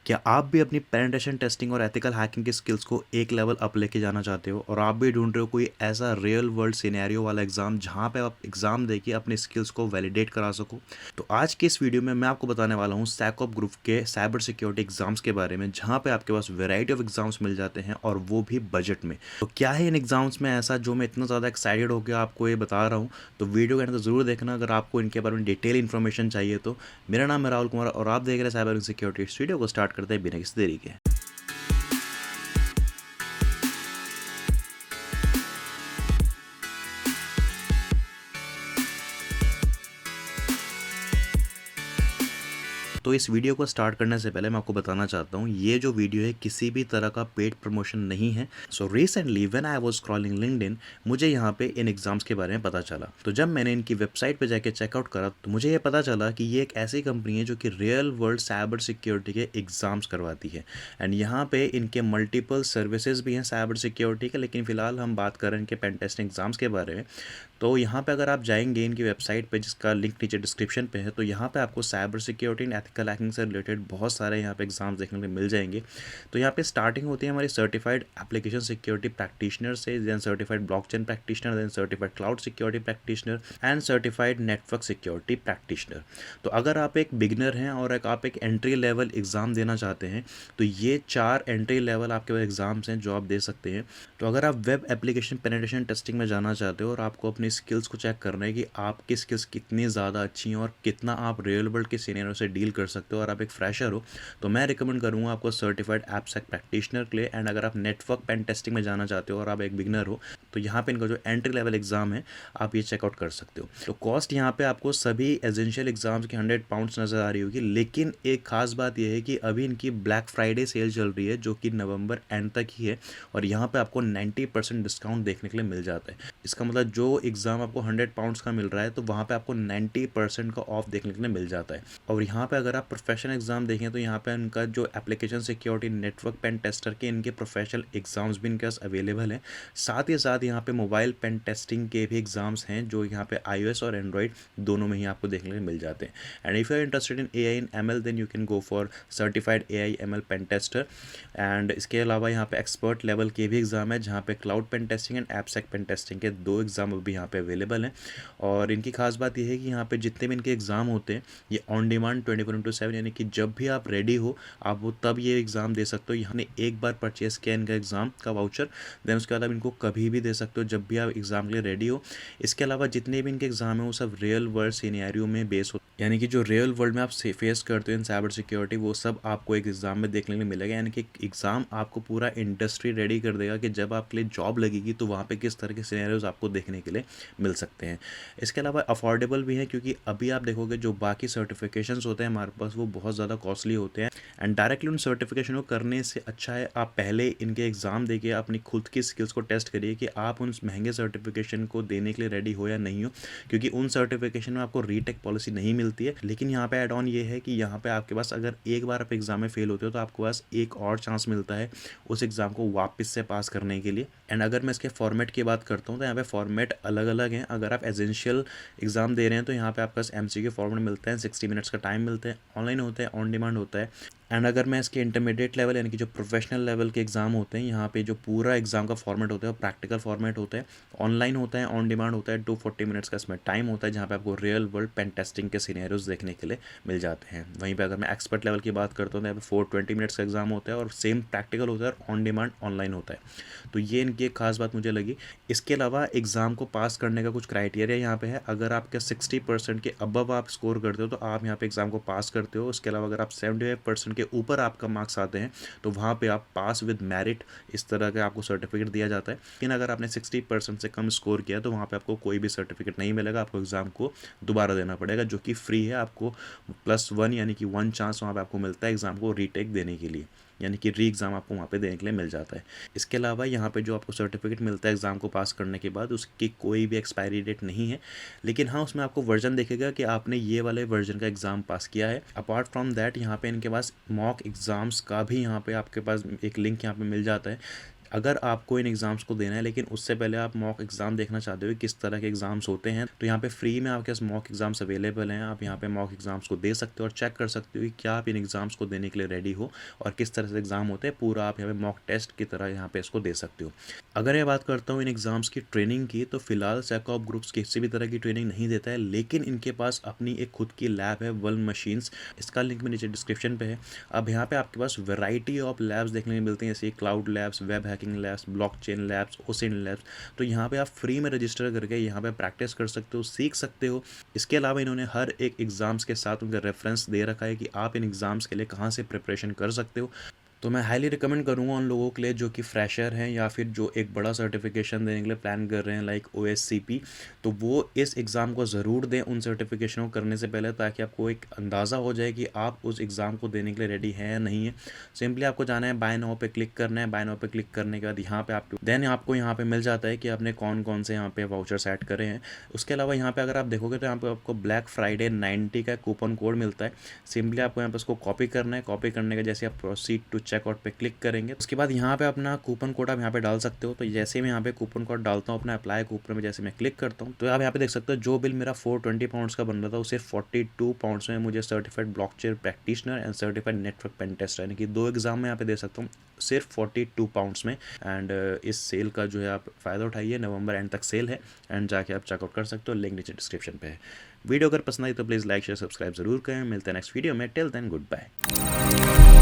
क्या आप भी अपनी पेनिट्रेशन टेस्टिंग और एथिकल हैकिंग की स्किल्स को एक लेवल अप लेके जाना चाहते हो और आप भी ढूंढ रहे हो कोई ऐसा रियल वर्ल्ड सिनेरियो वाला एग्जाम जहां पे आप एग्जाम देके अपने स्किल्स को वैलिडेट करा सको? तो आज के इस वीडियो में मैं आपको बताने वाला हूं सैकऑप ग्रुप के साइबर सिक्योरिटी एग्जाम्स के बारे में, जहां पे आपके पास वैरायटी ऑफ एग्जाम्स मिल जाते हैं और वो भी बजट में। तो क्या है इन एग्जाम्स में ऐसा जो मैं इतना ज़्यादा एक्साइटेड होकर आपको ये बता रहा हूँ? तो वीडियो के अंदर ज़रूर देखना अगर आपको इनके बारे में डिटेल इन्फॉर्मेशन चाहिए तो। मेरा नाम है राहुल कुमार और आप देख रहे हैं साइबर सिक्योरिटी। इस वीडियो को स्टार्ट करते हैं बिना किसी देरी के। तो इस वीडियो को स्टार्ट करने से पहले मैं आपको बताना चाहता हूँ, ये जो वीडियो है किसी भी तरह का पेड प्रमोशन नहीं है। So recently when I was scrolling LinkedIn, मुझे यहाँ पे इन एग्जाम्स के बारे में पता चला। तो जब मैंने इनकी वेबसाइट पे जाके चेकआउट करा तो मुझे ये पता चला कि ये एक ऐसी कंपनी है जो कि रियल वर्ल्ड साइबर सिक्योरिटी के एग्जाम्स करवाती है। एंड यहाँ पे इनके मल्टीपल सर्विसेज भी हैं साइबर सिक्योरिटी के, लेकिन फिलहाल हम बात कर रहे हैं इनके पेन टेस्टिंग एग्जाम्स के बारे में। तो यहाँ पे अगर आप जाएंगे इनकी वेबसाइट पे, जिसका लिंक नीचे डिस्क्रिप्शन पे है, तो यहाँ पे आपको cyber security and ethical hacking से रिलेटेड बहुत सारे यहाँ पे एग्जाम्स देखने को मिल जाएंगे। तो यहाँ पे स्टार्टिंग होती है हमारी सर्टिफाइड एप्लीकेशन सिक्योरिटी प्रैक्टिशनर से, then certified blockchain practitioner, then certified cloud security practitioner and certified network security practitioner. तो अगर आप एक बिगनर हैं और आप एक एंट्री लेवल एग्ज़ाम देना चाहते हैं तो ये 4 एंट्री लेवल आपके पास एग्ज़ाम्स हैं जो आप दे सकते हैं। तो अगर आप वेब एप्लीकेशन पेनिट्रेशन टेस्टिंग में जाना चाहते हो और आपको अपनी स्किल्स को चेक करना है कि आपकी स्किल्स कितनी ज़्यादा अच्छी हैं और कितना आप रियल वर्ल्ड के सिनेरियो से डील कर सकते हो, और आप एक फ्रेशर हो, तो मैं रिकमेंड करूँगा आपको सर्टिफाइड एपसेक प्रैक्टिशनर के लिए। एंड अगर आप नेटवर्क पेन टेस्टिंग में जाना चाहते हो और आप एक बिगनर हो, तो यहाँ पे इनका जो एंट्री लेवल एग्जाम है आप ये चेकआउट कर सकते हो। तो कॉस्ट यहाँ पे आपको सभी एसेंशियल एग्जाम्स की 100 पाउंड्स नज़र आ रही होगी, लेकिन एक खास बात यह है कि अभी इनकी ब्लैक फ्राइडे सेल चल रही है जो कि नवंबर एंड तक ही है, और यहाँ पे आपको 90% डिस्काउंट देखने के लिए मिल जाता है। इसका मतलब जो एग्ज़ाम आपको 100 पाउंड्स का मिल रहा है तो वहाँ पे आपको 90% का ऑफ देखने के लिए मिल जाता है। और यहाँ पे अगर आप प्रोफेशनल एग्ज़ाम देखें तो यहाँ पे इनका जो application security network pen tester के इनके प्रोफेशनल एग्ज़ाम्स भी इनके पास अवेलेबल हैं। साथ ही साथ यहाँ पे मोबाइल पेन टेस्टिंग के भी एग्ज़ाम्स हैं जो यहाँ पे iOS और एंड्रॉयड दोनों में ही आपको देखने के लिए मिल जाते हैं। And if you are interested in AI in ML then you can go for certified AI ML pen tester. And इसके अलावा यहाँ पे एक्सपर्ट लेवल के भी एग्ज़ाम है जहाँ पे cloud pen testing and AppSec pen testing के 2 एग्ज़ाम अभी यहाँ पे अवेलेबल हैं। और इनकी खास बात यह है कि यहाँ पे जितने भी इनके एग्ज़ाम होते हैं ये ऑन डिमांड 24/7, यानी कि जब भी आप रेडी हो आप वो तब ये एग्ज़ाम दे सकते हो। यहाँ ने एक बार परचेस किया इनका एग्ज़ाम का वाउचर, देन उसके बाद आप इनको कभी भी दे सकते हो जब भी आप एग्ज़ाम के लिए रेडी हो। इसके अलावा जितने भी इनके एग्ज़ाम हैं वो सब रियल वर्ल्ड सिनेरियो में बेस हो, यानी कि जो रियल वर्ल्ड में आप फेस करते हो इन साइबर सिक्योरिटी वो सब आपको एक एग्ज़ाम में देखने के लिए मिलेगा। यानी कि एग्ज़ाम आपको पूरा इंडस्ट्री रेडी कर देगा कि जब आपके लिए जॉब लगेगी तो वहाँ पे किस तरह के सिनेरियोज आपको देखने के लिए मिल सकते हैं। इसके अलावा अफोर्डेबल भी है, क्योंकि अभी आप देखोगे जो बाकी सर्टिफिकेशंस होते हैं हमारे पास वो बहुत ज़्यादा कॉस्टली होते हैं। एंड डायरेक्टली उन सर्टिफिकेशन को करने से अच्छा है आप पहले इनके एग्ज़ाम देके अपनी खुद की स्किल्स को टेस्ट करिए कि आप उन महंगे सर्टिफिकेशन को देने के लिए रेडी हो या नहीं हो, क्योंकि उन सर्टिफिकेशन में आपको रीटेक पॉलिसी नहीं मिलती है। लेकिन यहाँ पे एड ऑन ये है कि यहाँ पे आपके पास अगर एक बार आप एग्ज़ाम में फेल होते हो तो आपके पास एक और चांस मिलता है उस एग्ज़ाम को वापस से पास करने के लिए। एंड अगर मैं इसके फॉर्मेट की बात करता हूँ तो यहाँ पे फॉर्मेट अलग अलग हैं। अगर आप एसेंशियल एग्ज़ाम दे रहे हैं तो यहाँ पे आपके पास MCQ फॉर्मेट मिलता है, 60 मिनट्स का टाइम मिलता है, ऑनलाइन होता है, ऑन डिमांड होता है। एंड अगर मैं इसके इंटरमीडिएट लेवल यानी कि जो प्रोफेशनल लेवल के एग्ज़ाम होते हैं, यहाँ पे जो पूरा एग्ज़ाम का फॉर्मेट होता है वो प्रैक्टिकल फॉर्मेट होता है, ऑनलाइन होता है, ऑन डिमांड होता है, 240 मिनट्स का इसमें टाइम होता है जहाँ पे आपको रियल वर्ल्ड पेन टेस्टिंग के सिनेरियोज देखने के लिए मिल जाते हैं। वहीं पे अगर मैं एक्सपर्ट लेवल की बात करता हूँ तो यहाँ पे 420 मिनट्स का एग्ज़ाम होता है और सेम प्रैक्टिकल होता है और ऑन डिमांड ऑनलाइन होता है। तो ये इनकी एक खास बात मुझे लगी। इसके अलावा एग्ज़ाम को पास करने का कुछ क्राइटेरिया यहाँ पे है। अगर आपके 60% के अबव आप स्कोर करते हो तो आप यहाँ पे एग्ज़ाम को पास करते हो। उसके अलावा अगर आप 75% के ऊपर आपका मार्क्स आते हैं तो वहाँ पे आप पास विद मेरिट इस तरह का आपको सर्टिफिकेट दिया जाता है। लेकिन अगर आपने 60% से कम स्कोर किया तो वहाँ पे आपको कोई भी सर्टिफिकेट नहीं मिलेगा, आपको एग्ज़ाम को दोबारा देना पड़ेगा जो कि फ्री है। आपको +1 यानी कि 1 चांस वहाँ पे आपको मिलता है एग्ज़ाम को रीटेक देने के लिए, यानी कि री एग्ज़ाम आपको वहाँ पे देने के लिए मिल जाता है। इसके अलावा यहाँ पे जो आपको सर्टिफिकेट मिलता है एग्ज़ाम को पास करने के बाद उसकी कोई भी एक्सपायरी डेट नहीं है, लेकिन हाँ उसमें आपको वर्जन देखेगा कि आपने ये वाले वर्जन का एग्ज़ाम पास किया है। अपार्ट फ्रॉम दैट यहाँ पे इनके पास मॉक एग्ज़ाम्स का भी यहाँ पे आपके पास एक लिंक यहाँ पे मिल जाता है। अगर आपको इन एग्ज़ाम्स को देना है लेकिन उससे पहले आप मॉक एग्ज़ाम देखना चाहते हो किस तरह के एग्ज़ाम्स होते हैं, तो यहाँ पे फ्री में आपके पास मॉक एग्ज़ाम्स अवेलेबल हैं। आप यहाँ पे मॉक एग्ज़ाम्स को दे सकते हो और चेक कर सकते हो कि क्या आप इन एग्ज़ाम्स को देने के लिए रेडी हो और किस तरह से एग्ज़ाम होते हैं, पूरा आप यहाँ पे मॉक टेस्ट की तरह यहाँ पे इसको दे सकते हो। अगर मैं बात करता हूँ इन एग्ज़ाम्स की ट्रेनिंग की, तो फिलहाल सेकॉप ग्रुप्स किसी भी तरह की ट्रेनिंग नहीं देता है, लेकिन इनके पास अपनी एक खुद की लैब है, वल्न मशीन्स। इसका लिंक में नीचे डिस्क्रिप्शन पे है। अब यहाँ पे आपके पास वैरायटी ऑफ लैब्स देखने को मिलती हैं, जैसे cloud labs, web hacking labs, blockchain labs, OSINT labs. तो यहाँ पे आप फ्री में रजिस्टर करके यहाँ पे प्रैक्टिस कर सकते हो, सीख सकते हो। इसके अलावा इन्होंने हर एक एग्ज़ाम्स के साथ उनका रेफरेंस दे रखा है कि आप इन एग्ज़ाम्स के लिए कहाँ से प्रिपरेशन कर सकते हो। तो मैं हाईली रिकमेंड करूँगा उन लोगों के लिए जो कि फ्रेशर हैं या फिर जो एक बड़ा सर्टिफिकेशन देने के लिए प्लान कर रहे हैं, लाइक OSCP। तो वो इस एग्ज़ाम को ज़रूर दें उन सर्टिफिकेशन को करने से पहले, ताकि आपको एक अंदाज़ा हो जाए कि आप उस एग्ज़ाम को देने के लिए रेडी हैं या नहीं है। सिंपली आपको जाना है, बाय नाउ पे क्लिक करना है। बाय नाउ पे क्लिक करने के बाद यहाँ पे आपको यहाँ पे मिल जाता है कि आपने कौन कौन से यहाँ पे वाउचर्स ऐड करे हैं। उसके अलावा यहाँ पे अगर आप देखोगे तो यहाँ पे आपको ब्लैक फ्राइडे 90 का कूपन कोड मिलता है। सिंपली आपको यहाँ पे उसको कॉपी करना है। कॉपी करने के जैसे आप प्रोसीड टू चेकआउट पे क्लिक करेंगे, उसके बाद यहाँ पे अपना कूपन कोड आप यहाँ पे डाल सकते हो। तो जैसे मैं यहाँ पे कूपन कोड डालता हूँ अपना अप्लाई कूपन में, जैसे मैं क्लिक करता हूँ, तो आप यहाँ पे देख सकते हो जो बिल मेरा 420 पाउंड्स का बन रहा था, उसे 42 पाउंड्स में मुझे certified blockchain practitioner and certified network pen tester, यानी कि 2 एग्जाम में यहाँ पे दे सकता हूँ सिर्फ 42 पाउंड्स में। एंड इस सेल का जो है आप फ़ायदा उठाइए, नवंबर एंड तक सेल है एंड जाके आप चेकआउट कर सकते हो। लिंक नीचे डिस्क्रिप्शन पे है। वीडियो अगर पसंद आई तो प्लीज़ लाइक शेयर सब्सक्राइब जरूर करें। मिलते हैं नेक्स्ट वीडियो में। Till then good bye.